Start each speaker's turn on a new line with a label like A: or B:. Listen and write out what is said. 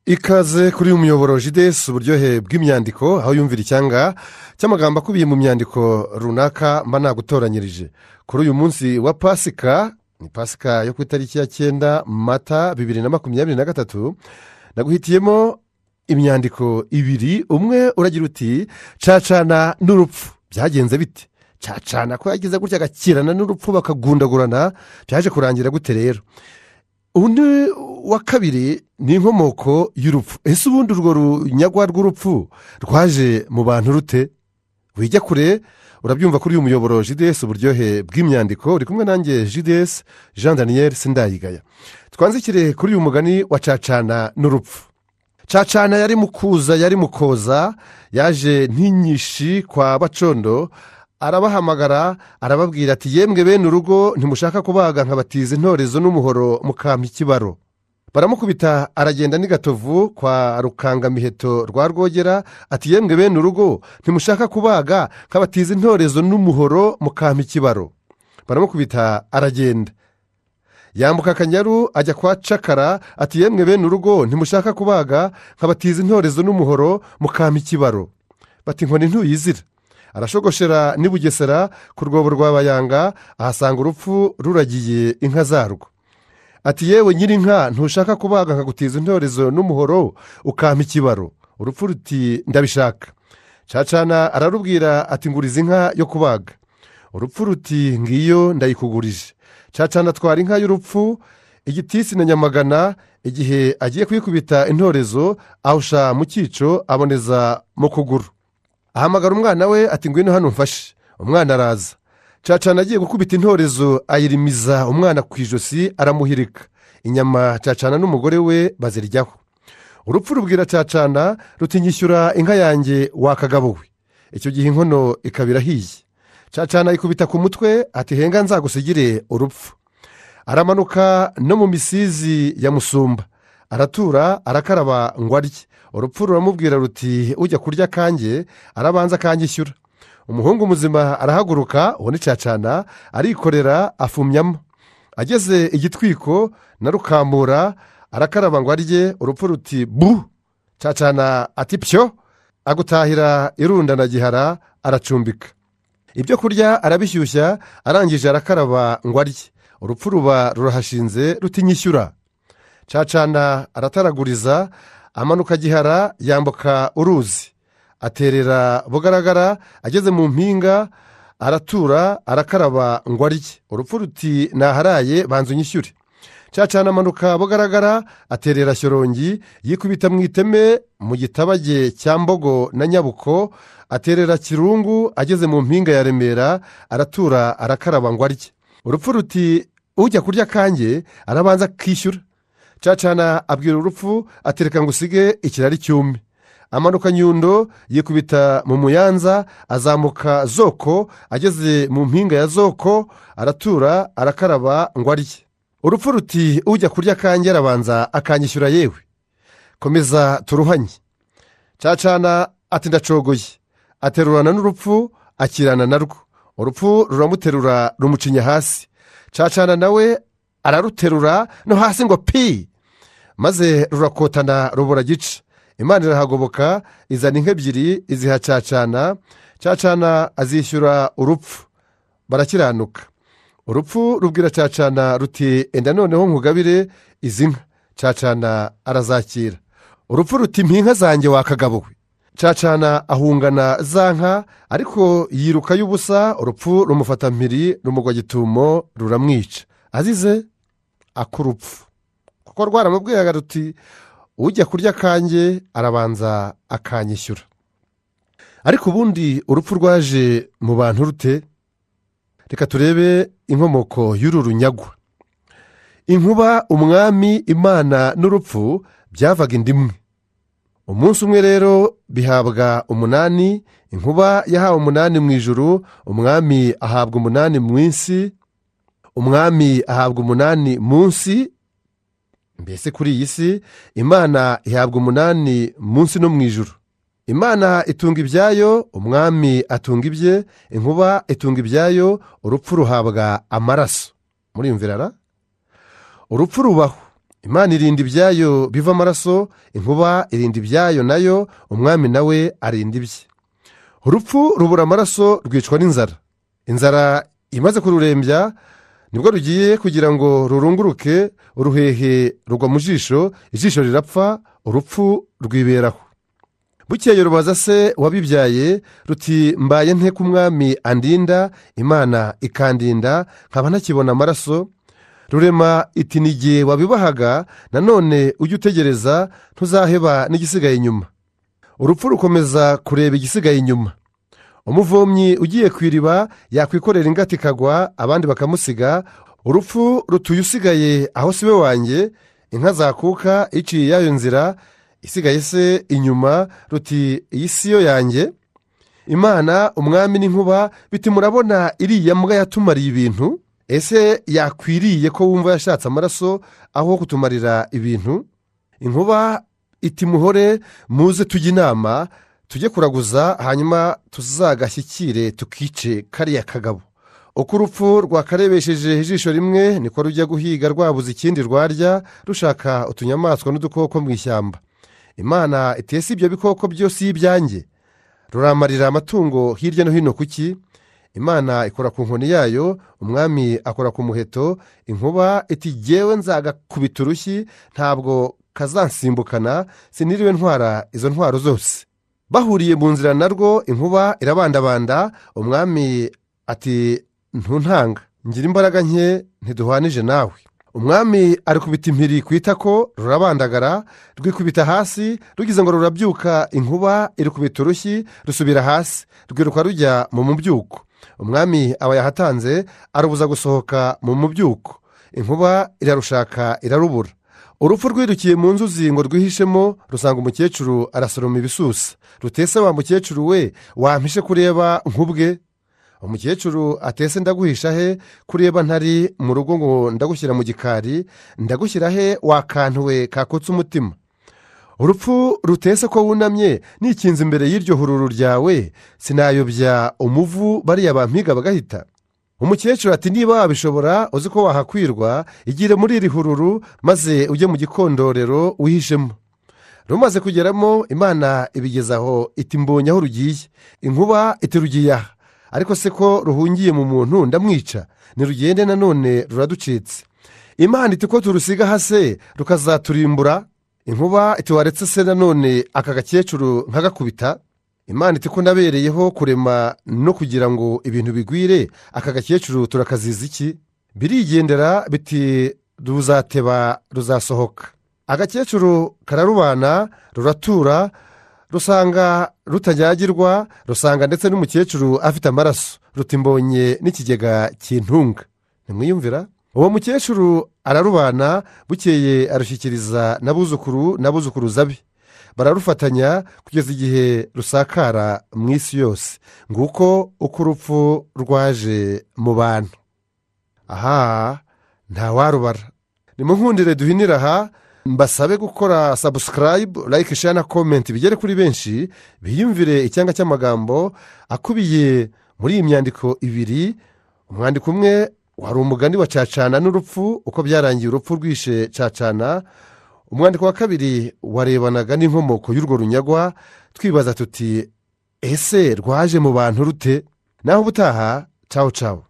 A: ikaze kuri uyu muyoboro jidesi uburyohe bw'imyandiko aho yumvira icyanga cy'amagambo akubiye mu myandiko runaka mba nagutoranyirije kuri uyu munsi wa pasika. Ni pasika yo ku itariki ya 9 Mata 2023. Naguhitiyemo imyandiko ibiri. Umwe uragira uti cacana n'urupfu byagenze bite? Cacana ko yagize gutya agakirana n'urupfu bakagundagurana byaje kurangira gute rero? Undi wa kabiri ni inkomoko y'urupfu. Ese ubundi urwo runyagwa rw'urupfu rwaje mu bantu rute? Wijya kure urabyumva kuri uyu muyoboro jidesi uburyohe bw'imyandiko. Uri kumwe nanjye jidesi Jean Daniel Sindayigaya. Twanzikire kuri uyu mugani wa cacana n'urupfu. Cacana yari mukuza yari mukoza yaje ntinyishi kwa Bacondo, arabahamagara arababwira ati yemwe bene urugo ntimushaka kubaga nkabatiza intorezo n'umuhoro mukampa ikibaro. Baramukubita aragenda n'igatovu kwa Rukangamiheto rwa Rwogera ati yemwe bene urugo ntimushaka kubaga nkabatiza intorezo n'umuhoro mukampa ikibaro. Baramukubita aragenda yambuka Akanyaru ajya kwa Cakara ati yemwe bene urugo ntimushaka kubaga nkabatiza intorezo n'umuhoro mukampa ikibaro. Bati inkoni ntuyizira. Arashogoshera n'i Bugesera ku rwobo rwa Bayanga ahasanga urupfu ruragiye inka zarwo. Ati yewe nyiri inka ntushaka kubaga nkagutiza intorezo n'umuhoro ukampa ikibaro. Urupfu ruti ndabishaka. Cacana ararubwira ati nguriza inka yo kubaga. Urupfu ruti ngiyo ndayikugurije. Cacana atwara inka y'urupfu igitisi na Nyamagana. Igihe agiye kuyikubita intorezo awusha mu cyico aboneza mu kuguru. Ahamagara umwana we ati ngwino hano mfashe. Umwana araza. Cacana agiye gukubita intorezo ayirimiza umwana ku ijosi aramuhirika. Inyama Cacana n'umugore we baziryaho. Urupfu rubwira Cacana ruti nyishyura inka yanjye wakagabuwe. Icyo gihe inkono ikabira hiye. Cacana ikubita ku mutwe ati henga nzagusigire urupfu. Aramanuka no mu misizi ya Musumba. Aratura arakaraba ngo arye. Urupfu ruramubwira ruti ujya kurya kanjye arabanza kanjishyura. Umuhungu muzima arahaguruka uwo ni Cacana arikorera afumyamo. Ageze igitwiko na Rukamura arakaraba ngo arye. Urupfu ruti bu. Cacana ati pyo agutahira irunda na Gihara aracumbika. Ibyo kurya arabishyushya arangije arakaraba ngo arye. Urupfu ruba rurahashinze ruti nyishyura. Cacana arataraguriza amanuka Gihara yambuka uruzi aterera Bugaragara. Ageze mu mpinga aratura arakaraba ngo arye. Urupfu ruti naharaye banza unyishyure. Cacana amanuka Bugaragara aterera Shyorongi yikubita mu iteme mu gitabage cya Mbogo na Nyabuko aterera Kirungu. Ageze mu mpinga ya Remera aratura arakaraba ngo arye. Urupfu ruti ujya kurya kanjye arabanza kishyura. Cacana abwira urupfu atereka ngo usige ikirari cyume. Amanuka Nyundo yikubita mu Muyanza azamuka Zoko. Ageze mu mpinga ya Zoko aratura arakaraba ngo arye. Urupfu ruti ujya kurya kanjye arabanza akanyishyura yewe. Komeza turuhanye. Cacana ati ndacogoye. Aterurana n'urupfu akirana narwo. Urupfu ruramuterura rumucinya hasi. Cacana nawe araruterura no hasi ngo pi. Maze rurakotana rubura gica. Imana irahagoboka izana inka ebyiri iziha Cacana. Cacana azishyura urupfu barakiranuka. Urupfu rubwira Cacana ruti enda noneho nkugabire izi nka. Cacana arazakira. Urupfu ruti impinka zanjye wakagabuwe. Cacana ahungana za nka ariko yiruka y'ubusa. Urupfu rumufata mpiri rumugwa gitumo ruramwica azize akurupfu kuko rwaramubwiraga ruti ujya kurya kanjye arabanza akanyishyura. Ariko ubundi urupfu rwaje mu bantu rute? Reka turebe inkomoko y'uru runyagwa. Inkuba, umwami, Imana n'urupfu byavaga indimwe. Umunsi umwe rero bihabwa 8. Inkuba yahawe 8 mu ijuru, umwami ahabwa 8 mu isi. Umwami ahabwa 8 munsi. Mbese kuri iyi si Imana ihabwa 8 munsi no mu ijuru. Imana itunga ibyayo, umwami atunga ibye, inkuba itunga ibyayo, urupfu ruhabwa amaraso. Muri yumvirara urupfu rubaho. imana irinda ibyayo biva amaraso, inkuba irinda ibyayo nayo, umwami nawe arinda ibye. Urupfu rubura amaraso rwicwa n'inzara. Inzara imaze kururembya nibwo rugiye kugira ngo rurunguruke, uruhehe rugwa mu jisho, ijisho rirapfa, urupfu rwiberaho. Bukeye rubaza se wabibyaye ruti mbaye nte ko umwami andinda, imana ikandinda, nkaba ntakibona amaraso? Rurema iti n'igihe wabibahaga, nanone ujye utegereza, ntuzaheba n'igisigaye inyuma. Urupfu rukomeza kureba igisigaye inyuma. Umuvomyi ugiye ku iriba yakwikorera ingata ikagwa, abandi bakamusiga. Urupfu rutuye usigaye aho si we wanjye, inka zakuka iciye iyayo nzira, isigaye se inyuma ruti iyi si yo yanjye. Imana, umwami n'inkuba biti murabona iriya mbwa yatumariye ibintu? Ese yakwiriye ko wumva yashatse amaraso aho kutumarira ibintu? Inkuba iti muhore muze tujye inama, tujye kuraguza, hanyuma tuzagashyikire tukice kariya kagabo. Uko urupfu rwakarebesheje ijisho rimwe, niko rujya guhiga rwabuze ikindi rwarya, rushaka utunyamaswa n'udukoko mu ishyamba. Imana itese ibyo bikoko byose y'ibyanjye, ruramarira amatungo hirya no hino kuki? Imana ikora ku nkoni yayo, umwami akora ku muheto. Inkuba iti jyewe nzagakubita urushyi, ntabwo kazansimbukana, siniriwe ntwara izo ntwaro zose. Bahuriye mu nzira narwo, inkuba irabandabanda. Umwami ati ntuntanga, ngira imbaraga nke ntiduhwanije nawe. Umwami arikubita impiri ku itako, rurabandagara, rwikubita hasi, rugize ngo rurabyuka. Inkuba irikubita urushyi, rusubira hasi, rwiruka rujya mu mubyuko. Umwami aba yahatanze, arubuza gusohoka mu mubyuko. Inkuba irarushaka irarubura. Urupfu rwirukiye mu nzuzi ngo rwihishemo, rusanga umukecuru arasoroma ibisusa. Rutese wa mukecuru we, wampishe kureba nk'ubwe? Umukecuru atese ndaguhisha he, kureba ntari mu rugo ngo ndagushyira mu gikari? Ndagushyira he wa kantu we kakutse umutima? Urupfu rutese ko wunamye nikinze imbere y'iryo hururu ryawe, sinayobya umuvu bariya bampiga bagahita? Umukecuru ati niba wabishobora, uzi ko wahakwirwa, igire muri iri hururu maze ujye mu gikondorero wihishemo. Rumaze kugeramo, Imana ibigezaho iti mbonye aho rugiye. Inkuba iti rugiye aha, ariko se ko ruhungiye mu muntu ndamwica, nirugende nanone ruraducitse. Imana iti ko turusiga hase rukazaturimbura? Inkuba iti waretse se nanone aka gakecuru nkagakubita? Imana iti ko nabereyeho kurema no kugira ngo ibintu bigwire, aka gakecuru turakaziza iki? Birigendera biti ruzateba ruzasohoka. Agakecuru kararubana, ruratura, rusanga rutanyagirwa, rusanga ndetse n'umukecuru afite amaraso, ruti mbonye n'ikigega cy'intunga. Nimwiyumvira? Uwo mukecuru ararubana, bukeye arushyikiriza n'abuzukuruza be, bararufatanya kugeza igihe rusakara mu isi yose. Nguko uko urupfu rwaje mu bantu. Aha ntawarubara. Nimunkundire duhinira aha, mbasabe gukora subscribe, like, share na comment, bigere kuri benshi, biyumvire icyanga cy'amagambo akubiye muri iyi myandiko ibiri. Umwandiko umwe wari umugani wa Cacana n'urupfu, uko byarangiye urupfu rwishe Cacana. Umwandiko wa kabiri warebanaga n'inkomoko y'urwo runyagwa, twibaza tuti ese rwaje mu bantu rute? Naho ubutaha, ciao ciao.